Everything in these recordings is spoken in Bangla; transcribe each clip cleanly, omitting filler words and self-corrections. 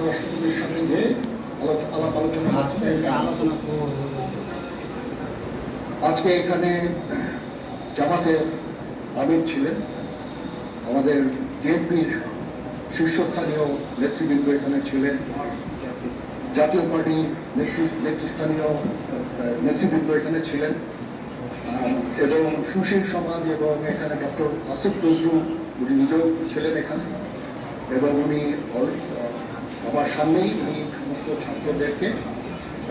রাষ্ট্রপতির সাথে যে আলাপ আলোচনা আজকে এখানে জামাতের আমির ছিলেন, আমাদের বিএনপির শীর্ষস্থানীয় নেতৃবৃন্দ এখানে ছিলেন, জাতীয় পার্টির নেতৃস্থানীয় নেতৃবৃন্দ এখানে ছিলেন, এবং সুশীল সমাজ এবং এখানে ডক্টর আসিফ নজরুল উনি নিজেও ছিলেন এখানে, এবং উনি আমার সামনেই উনি সমস্ত ছাত্রদেরকে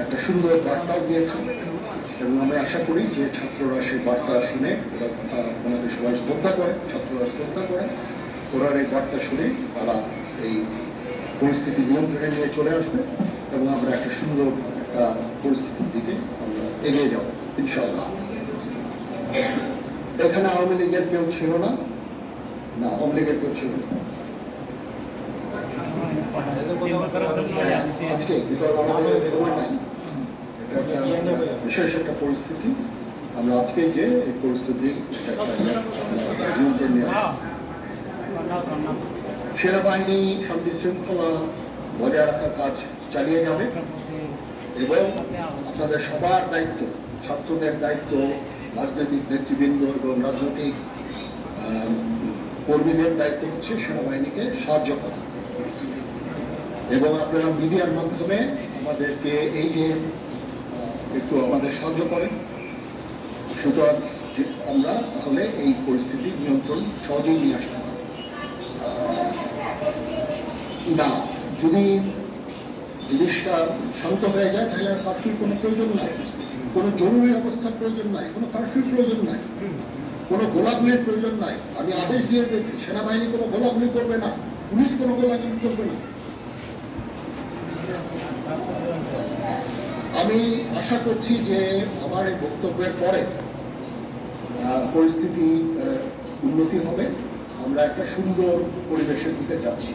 একটা সুন্দর বার্তাও দিয়েছেন, এবং আমি আশা করি যে ছাত্ররা সেই বার্তা শুনে আমাদের সবাই শ্রদ্ধা করে, ছাত্ররা শ্রদ্ধা করে, ওনার এই বার্তা শুনে তারা এই পরিস্থিতি নিয়ন্ত্রণে নিয়ে চলে আসবে এবং আমরা একটা সুন্দর একটা পরিস্থিতির দিকে আমরা এগিয়ে যাব ইনশাআল্লাহ। এখানে আওয়ামী লীগের কেউ ছিল না, আওয়ামী লীগের কেউ ছিল না আজকে, আমাদের সময় নাই, এটা বিশেষ একটা পরিস্থিতি। আমরা আজকে যে এই পরিস্থিতি নিয়ন্ত্রণ নিয়ে সেনাবাহিনী শান্তি শৃঙ্খলা বজায় রাখার কাজ চালিয়ে যাবে এবং আপনাদের সবার দায়িত্ব, ছাত্রদের দায়িত্ব, রাজনৈতিক নেতৃবৃন্দ এবং রাজনৈতিক কর্মীদের দায়িত্ব হচ্ছে সেনাবাহিনীকে সাহায্য করা, এবং আপনারা মিডিয়ার মাধ্যমে আমাদেরকে এই যে একটু আমাদের সাহায্য করেন, সুতরাং আমরা তাহলে এই পরিস্থিতি নিয়ন্ত্রণ সহজেই নিয়ে আসতে পারি। না, যদি জিনিসটা শান্ত হয়ে যায় তাহলে আর কারফিউর কোনো প্রয়োজন নাই, কোনো জরুরি অবস্থার প্রয়োজন নাই, কোনো কারফিউর প্রয়োজন নাই, কোনো গোলাগুলির প্রয়োজন নাই। আমি আদেশ দিয়ে দিয়েছি সেনাবাহিনী কোনো গোলাগুলি করবে না, পুলিশ কোনো গোলাগুলি করবে না। আমি আশা করছি যে আমার এই বক্তব্যের পরে পরিস্থিতি উন্নতি হবে, আমরা একটা সুন্দর পরিবেশের দিকে যাচ্ছি।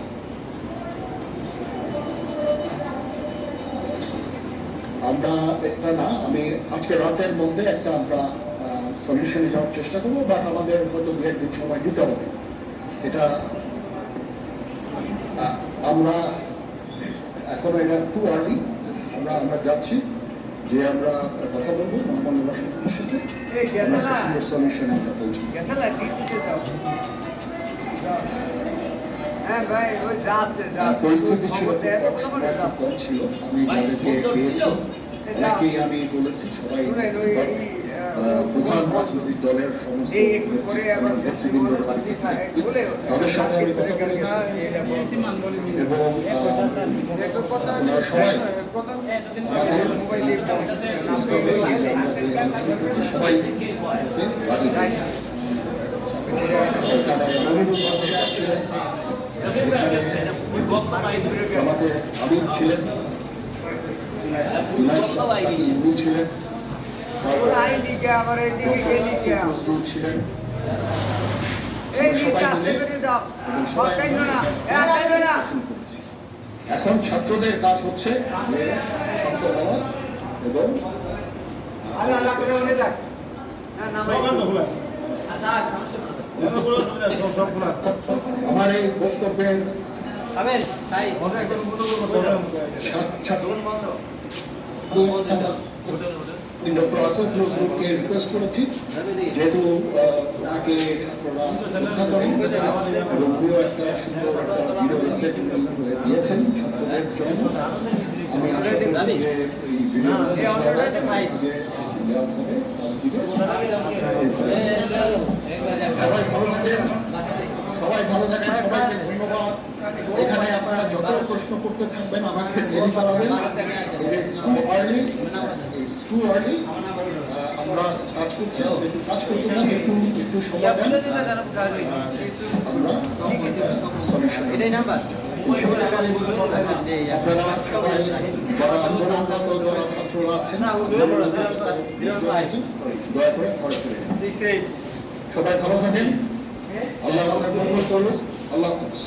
আমরা একটা না, আমি আজকে রাতের মধ্যে একটা আমরা সলিউশনে যাওয়ার চেষ্টা করবো, বাট আমাদের হয়তো দু একদিন সময় দিতে হবে। এটা আমরা এখনো এটা টু আর্লি, আমরা যাচ্ছি যে আমরা কথা বলবো মহামান্য রাষ্ট্রপতির সাথে, সলিউশনে আমরা পৌঁছবো। পরিস্থিতি ছিল কম ছিল, আমি যাদেরকে পেয়েছি অনেকেই আমি বলেছি সবাই প্রধান রাজনৈতিক দলের সমস্ত নেতৃবৃন্দের তাদের সাথে আমি কথা বলেছি এবং সবাই সবাই আমাদের আমির ছিলেন, ছিলেন এখন ছাত্রদের কাজ হচ্ছে শান্ত হওয়া এবং আমার এই বক্তব্যের ডক্টর আসিফ নজরুলকে রিকোয়েস্ট করেছি, যেহেতু তাকে ছাত্ররা শ্রদ্ধা করেন এবং উনিও একটা সুন্দর একটা ভিডিও মেসেজ দিয়েছেন ছাত্রদের জন্য। আমি আশা করি যে এই ভিডিও সবাই ভালো থাকেন, সবাইকে ধন্যবাদ। এখানে আপনারা যত প্রশ্ন করতে থাকবেন আমাকে দেরি করাবেন, আমরা কাজ করছি, একটু কাজ করতে থাকি, একটু সময় দেন, আমরা আপনারা সবাই যারা আন্দোলনরত যারা ছাত্ররা আছেন দয়া করে ঘরে ফিরে যান। সবাই ভালো থাকেন, আল্লাহ করুন, আল্লাহ হাফেজ।